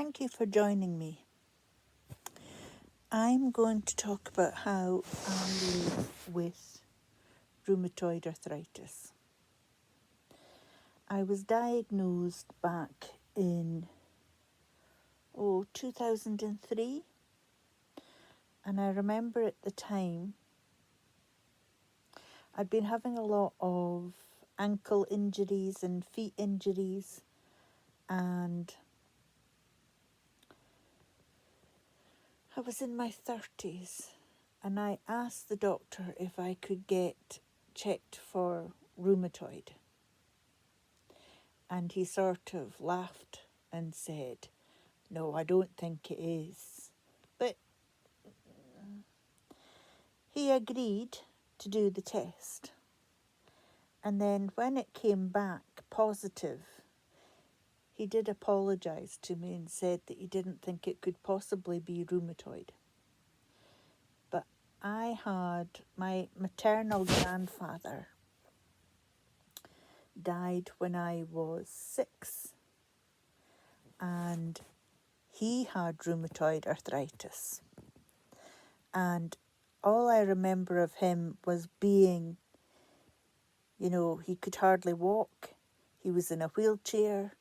Thank you for joining me. I'm going to talk about how I live with rheumatoid arthritis. I was diagnosed back in 2003, and I remember at the time I'd been having a lot of ankle injuries and feet injuries, and I was in my 30s, and I asked the doctor if I could get checked for rheumatoid. And he sort of laughed and said, "No, I don't think it is." But he agreed to do the test. And then when it came back positive, he did apologise to me and said that he didn't think it could possibly be rheumatoid. But I had my maternal grandfather died when I was 6, and he had rheumatoid arthritis. And all I remember of him was being, he could hardly walk. He was in a wheelchair,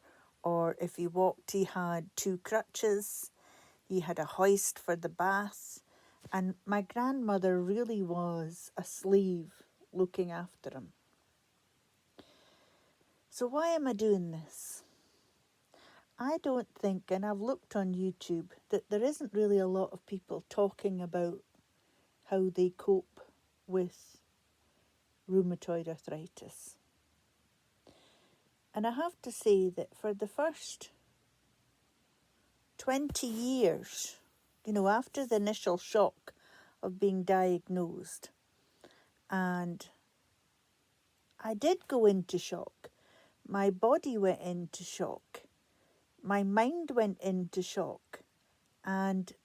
or if he walked, he had 2 crutches. He had a hoist for the bath. And my grandmother really was a slave looking after him. So why am I doing this? I don't think, and I've looked on YouTube, that there isn't really a lot of people talking about how they cope with rheumatoid arthritis. And I have to say that for the first 20 years, after the initial shock of being diagnosed, and I did go into shock. My body went into shock. My mind went into shock. And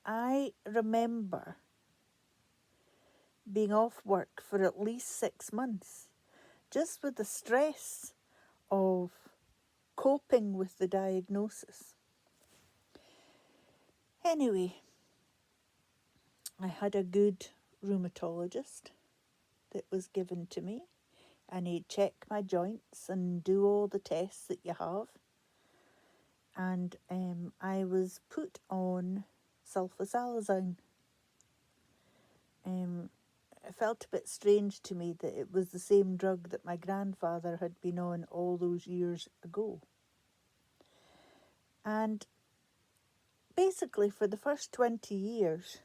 I remember being off work for at least 6 months, just with the stress of coping with the diagnosis. Anyway, I had a good rheumatologist that was given to me, and he'd check my joints and do all the tests that you have. And I was put on sulfasalazine. It felt a bit strange to me that it was the same drug that my grandfather had been on all those years ago. And basically for the first 20 years,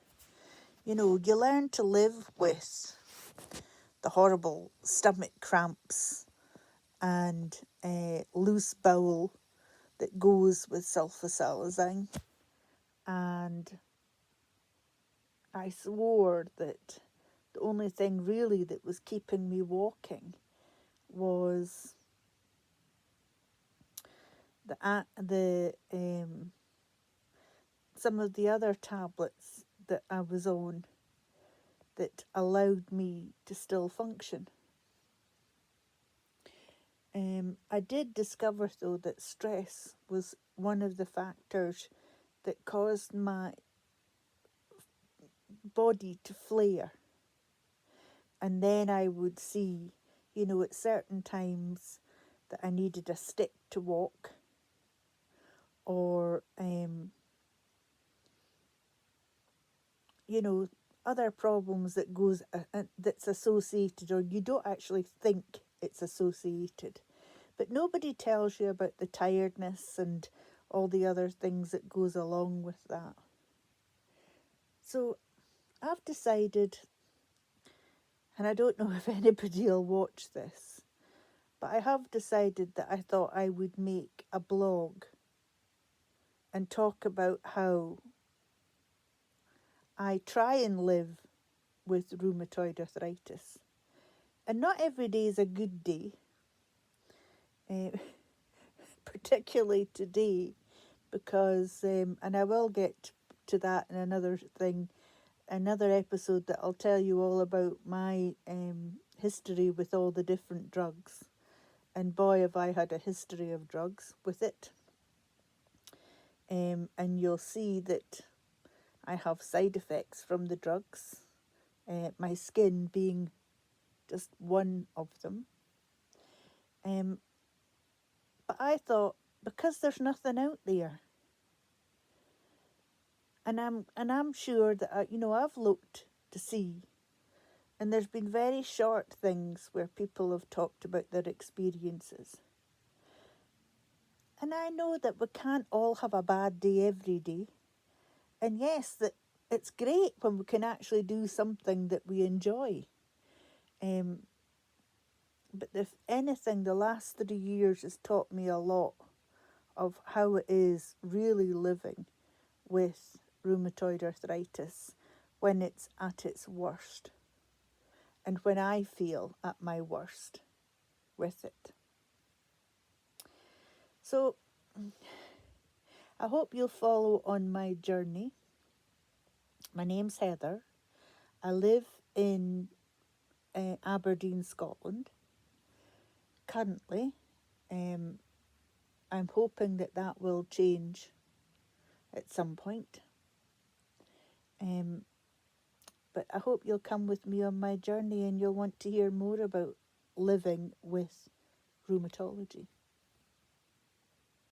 you learn to live with the horrible stomach cramps and loose bowel that goes with sulfasalazine. And I swore that the only thing really that was keeping me walking was some of the other tablets that I was on that allowed me to still function. I did discover, though, that stress was one of the factors that caused my body to flare. And then I would see, at certain times that I needed a stick to walk, or, other problems that's associated, or you don't actually think it's associated. But nobody tells you about the tiredness and all the other things that goes along with that. So I've decided, and I don't know if anybody will watch this, but I have decided that I thought I would make a blog and talk about how I try and live with rheumatoid arthritis. And not every day is a good day, particularly today, because, and I will get to that in another episode that I'll tell you all about my history with all the different drugs And boy, have I had a history of drugs with it. And you'll see that I have side effects from the drugs, my skin being just one of them. But I thought, because there's nothing out there, and I'm sure that I've looked to see, and there's been very short things where people have talked about their experiences. And I know that we can't all have a bad day every day. And yes, that it's great when we can actually do something that we enjoy. But if anything, the last 3 years has taught me a lot of how it is really living with rheumatoid arthritis when it's at its worst, and when I feel at my worst with it. So I hope you'll follow on my journey. My name's Heather. I live in Aberdeen, Scotland. Currently, I'm hoping that will change at some point. But I hope you'll come with me on my journey, and you'll want to hear more about living with rheumatology.